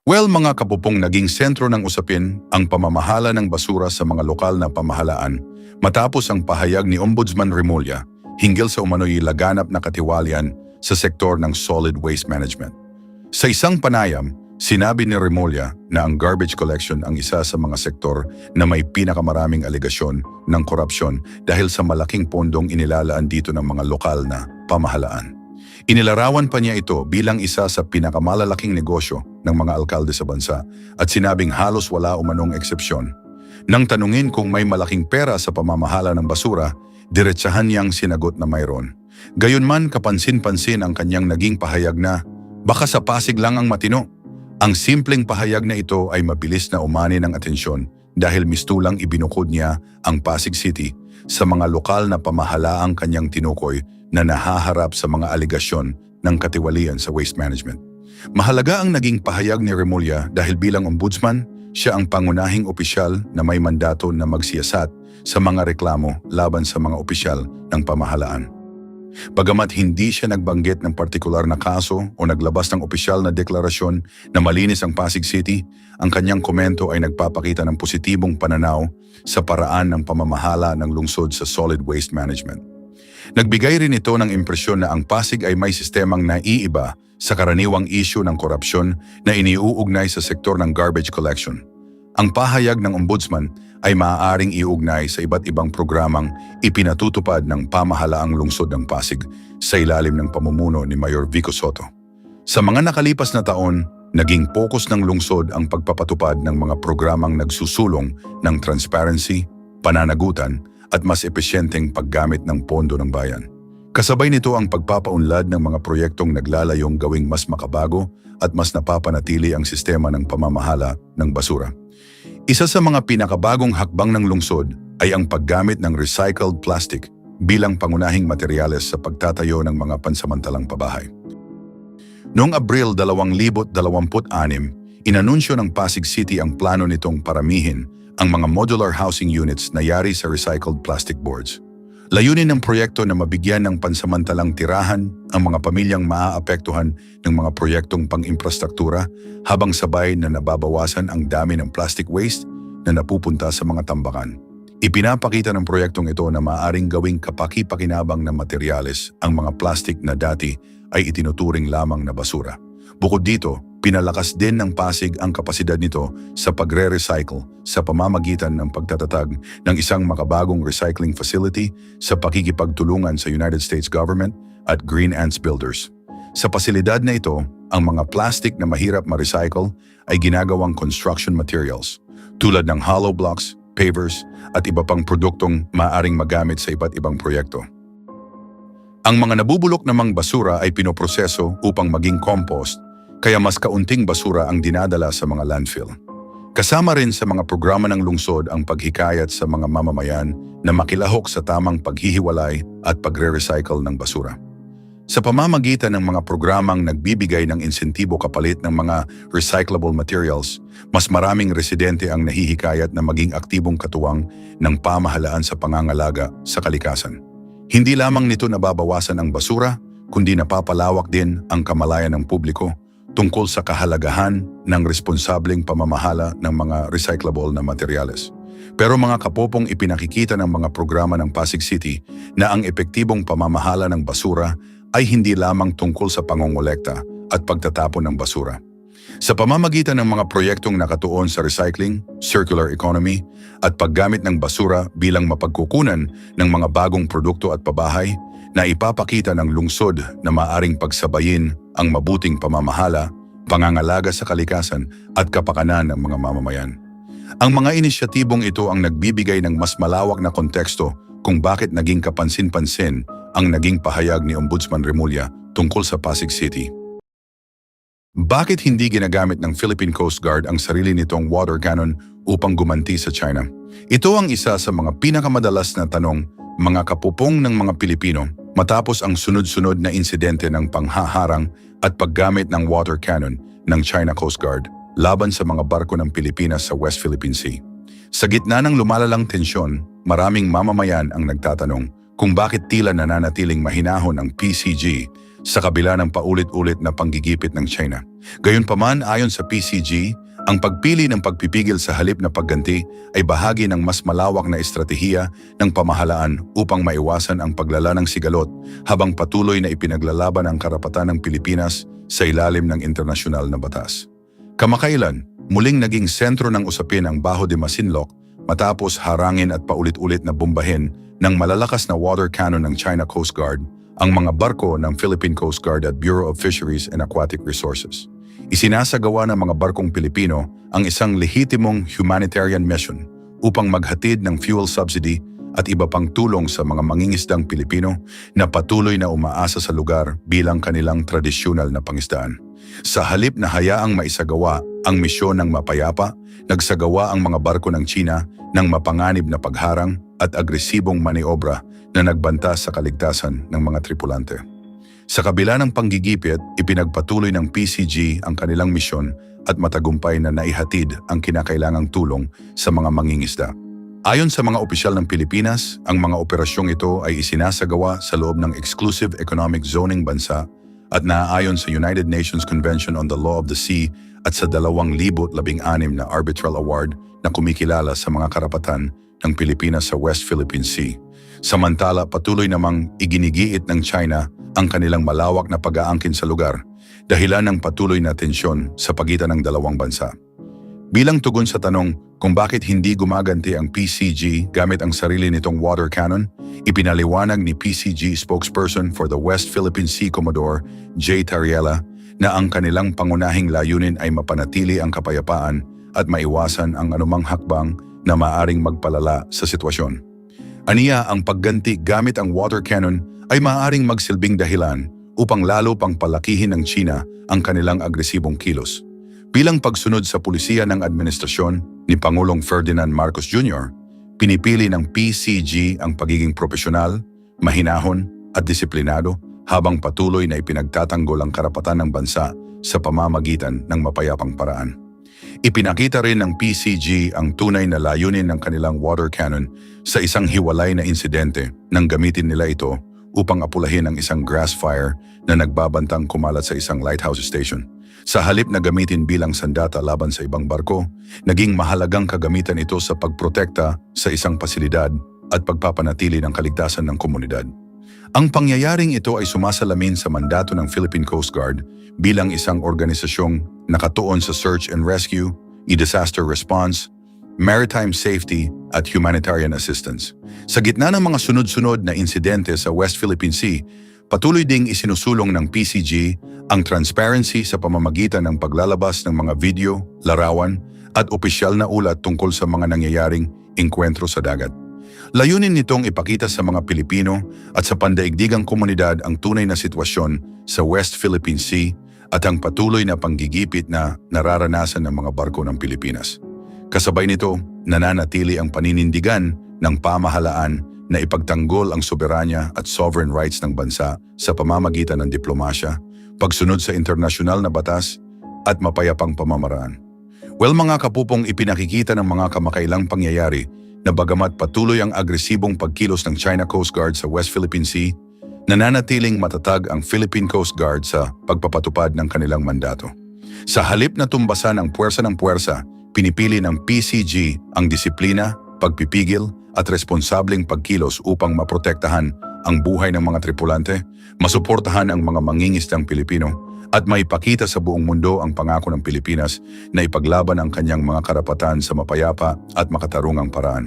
Well, mga kapupong, naging sentro ng usapin ang pamamahala ng basura sa mga lokal na pamahalaan matapos ang pahayag ni Ombudsman Remulla hinggil sa umano'y laganap na katiwalian sa sektor ng solid waste management. Sa isang panayam, sinabi ni Remulla na ang garbage collection ang isa sa mga sektor na may pinakamaraming aligasyon ng korupsyon dahil sa malaking pondong inilalaan dito ng mga lokal na pamahalaan. Inilarawan pa niya ito bilang isa sa pinakamalalaking negosyo ng mga alkalde sa bansa at sinabing halos wala umanong eksepsyon. Nang tanungin kung may malaking pera sa pamamahala ng basura, diretsahan niyang sinagot na mayroon. Gayunman, kapansin-pansin ang kanyang naging pahayag na baka sa Pasig lang ang matino. Ang simpleng pahayag na ito ay mabilis na umani ng atensyon dahil mistulang ibinukod niya ang Pasig City sa mga lokal na pamahalaang kanyang tinukoy na nahaharap sa mga aligasyon ng katiwalian sa waste management. Mahalaga ang naging pahayag ni Remulla dahil bilang ombudsman, siya ang pangunahing opisyal na may mandato na magsiyasat sa mga reklamo laban sa mga opisyal ng pamahalaan. Bagamat hindi siya nagbanggit ng partikular na kaso o naglabas ng opisyal na deklarasyon na malinis ang Pasig City, ang kanyang komento ay nagpapakita ng positibong pananaw sa paraan ng pamamahala ng lungsod sa solid waste management. Nagbigay rin ito ng impresyon na ang Pasig ay may sistemang naiiba sa karaniwang issue ng korupsyon na iniuugnay sa sektor ng garbage collection. Ang pahayag ng ombudsman ay maaaring iugnay sa iba't ibang programang ipinatutupad ng pamahalaang lungsod ng Pasig sa ilalim ng pamumuno ni Mayor Vico Sotto. Sa mga nakalipas na taon, naging pokus ng lungsod ang pagpapatupad ng mga programang nagsusulong ng transparency, pananagutan, at mas epesyenteng paggamit ng pondo ng bayan. Kasabay nito ang pagpapaunlad ng mga proyektong naglalayong gawing mas makabago at mas napapanatili ang sistema ng pamamahala ng basura. Isa sa mga pinakabagong hakbang ng lungsod ay ang paggamit ng recycled plastic bilang pangunahing materyales sa pagtatayo ng mga pansamantalang pabahay. Noong Abril 2026, inanunsyo ng Pasig City ang plano nitong paramihin ang mga modular housing units na yari sa recycled plastic boards. Layunin ng proyekto na mabigyan ng pansamantalang tirahan ang mga pamilyang maaapektuhan ng mga proyektong pang-infrastruktura habang sabay na nababawasan ang dami ng plastic waste na napupunta sa mga tambakan. Ipinapakita ng proyektong ito na maaaring gawing kapaki-pakinabang na materyales ang mga plastic na dati ay itinuturing lamang na basura. Bukod dito, pinalakas din ng Pasig ang kapasidad nito sa pagre-recycle sa pamamagitan ng pagtatatag ng isang makabagong recycling facility sa pakikipagtulungan sa United States Government at Green Ants Builders. Sa pasilidad na ito, ang mga plastic na mahirap ma-recycle ay ginagawang construction materials tulad ng hollow blocks, pavers at iba pang produktong maaaring magamit sa iba't ibang proyekto. Ang mga nabubulok namang basura ay pinoproseso upang maging compost, kaya mas kaunting basura ang dinadala sa mga landfill. Kasama rin sa mga programa ng lungsod ang paghikayat sa mga mamamayan na makilahok sa tamang paghihiwalay at pagre-recycle ng basura. Sa pamamagitan ng mga programang nagbibigay ng insentibo kapalit ng mga recyclable materials, mas maraming residente ang nahihikayat na maging aktibong katuwang ng pamahalaan sa pangangalaga sa kalikasan. Hindi lamang nito nababawasan ang basura, kundi napapalawak din ang kamalayan ng publiko tungkol sa kahalagahan ng responsableng pamamahala ng mga recyclable na materyales. Pero mga kapopong, ipinakikita ng mga programa ng Pasig City na ang epektibong pamamahala ng basura ay hindi lamang tungkol sa pangongolekta at pagtatapon ng basura. Sa pamamagitan ng mga proyektong nakatuon sa recycling, circular economy at paggamit ng basura bilang mapagkukunan ng mga bagong produkto at pabahay, na ipapakita ng lungsod na maaring pagsabayin ang mabuting pamamahala, pangangalaga sa kalikasan at kapakanan ng mga mamamayan. Ang mga inisyatibong ito ang nagbibigay ng mas malawak na konteksto kung bakit naging kapansin-pansin ang naging pahayag ni Ombudsman Remulla tungkol sa Pasig City. Bakit hindi ginagamit ng Philippine Coast Guard ang sarili nitong water cannon upang gumanti sa China? Ito ang isa sa mga pinakamadalas na tanong mga kapupong ng mga Pilipino matapos ang sunod-sunod na insidente ng panghaharang at paggamit ng water cannon ng China Coast Guard laban sa mga barko ng Pilipinas sa West Philippine Sea. Sa gitna ng lumalalang tensyon, maraming mamamayan ang nagtatanong kung bakit tila nananatiling mahinahon ang PCG sa kabila ng paulit-ulit na panggigipit ng China. Gayunpaman, ayon sa PCG, ang pagpili ng pagpipigil sa halip na pagganti ay bahagi ng mas malawak na estratehiya ng pamahalaan upang maiwasan ang paglala ng sigalot habang patuloy na ipinaglalaban ang karapatan ng Pilipinas sa ilalim ng internasyonal na batas. Kamakailan, muling naging sentro ng usapin ang Baho de Masinloc matapos harangin at paulit-ulit na bombahin ng malalakas na water cannon ng China Coast Guard ang mga barko ng Philippine Coast Guard at Bureau of Fisheries and Aquatic Resources. Isinasagawa ng mga barkong Pilipino ang isang lehitimong humanitarian mission upang maghatid ng fuel subsidy at iba pang tulong sa mga mangingisdang Pilipino na patuloy na umaasa sa lugar bilang kanilang tradisyonal na pangisdaan. Sa halip na hayaang maisagawa ang misyon ng mapayapa, nagsagawa ang mga barko ng China ng mapanganib na pagharang at agresibong maniobra na nagbanta sa kaligtasan ng mga tripulante. Sa kabila ng panggigipit, ipinagpatuloy ng PCG ang kanilang misyon at matagumpay na naihatid ang kinakailangang tulong sa mga mangingisda. Ayon sa mga opisyal ng Pilipinas, ang mga operasyong ito ay isinasagawa sa loob ng Exclusive Economic Zoning bansa at naaayon sa United Nations Convention on the Law of the Sea at sa 2016 na Arbitral Award na kumikilala sa mga karapatan ng Pilipinas sa West Philippine Sea. Samantala, patuloy namang iginigiit ng China ang kanilang malawak na pag-aangkin sa lugar, dahilan ng patuloy na tensyon sa pagitan ng dalawang bansa. Bilang tugon sa tanong kung bakit hindi gumaganti ang PCG gamit ang sarili nitong water cannon, ipinaliwanag ni PCG spokesperson for the West Philippine Sea Commodore J. Tariela na ang kanilang pangunahing layunin ay mapanatili ang kapayapaan at maiwasan ang anumang hakbang na maaring magpalala sa sitwasyon. Aniya, ang pagganti gamit ang water cannon ay maaaring magsilbing dahilan upang lalo pang palakihin ng China ang kanilang agresibong kilos. Bilang pagsunod sa pulisiya ng administrasyon ni Pangulong Ferdinand Marcos Jr., pinipili ng PCG ang pagiging profesional, mahinahon at disiplinado habang patuloy na ipinagtatanggol ang karapatan ng bansa sa pamamagitan ng mapayapang paraan. Ipinakita rin ng PCG ang tunay na layunin ng kanilang water cannon sa isang hiwalay na insidente nang gamitin nila ito upang apulahin ang isang grass fire na nagbabantang kumalat sa isang lighthouse station. Sa halip na gamitin bilang sandata laban sa ibang barko, naging mahalagang kagamitan ito sa pagprotekta sa isang pasilidad at pagpapanatili ng kaligtasan ng komunidad. Ang pangyayaring ito ay sumasalamin sa mandato ng Philippine Coast Guard bilang isang organisasyong nakatuon sa search and rescue, disaster response, maritime safety at humanitarian assistance. Sa gitna ng mga sunod-sunod na insidente sa West Philippine Sea, patuloy ding isinusulong ng PCG ang transparency sa pamamagitan ng paglalabas ng mga video, larawan at opisyal na ulat tungkol sa mga nangyayaring engkwentro sa dagat. Layunin nitong ipakita sa mga Pilipino at sa pandaigdigang komunidad ang tunay na sitwasyon sa West Philippine Sea at ang patuloy na panggigipit na nararanasan ng mga barko ng Pilipinas. Kasabay nito, nananatili ang paninindigan ng pamahalaan na ipagtanggol ang soberanya at sovereign rights ng bansa sa pamamagitan ng diplomasya, pagsunod sa internasyonal na batas at mapayapang pamamaraan. Well, mga kapupong, ipinakikita ng mga kamakailang pangyayari na bagamat patuloy ang agresibong pagkilos ng China Coast Guard sa West Philippine Sea, nananatiling matatag ang Philippine Coast Guard sa pagpapatupad ng kanilang mandato. Sa halip na tumbasan ang puwersa ng puwersa, pinipili ng PCG ang disiplina, pagpipigil at responsableng pagkilos upang maprotektahan ang buhay ng mga tripulante, masuportahan ang mga mangingisdang Pilipino at maipakita sa buong mundo ang pangako ng Pilipinas na ipaglaban ang kanyang mga karapatan sa mapayapa at makatarungang paraan.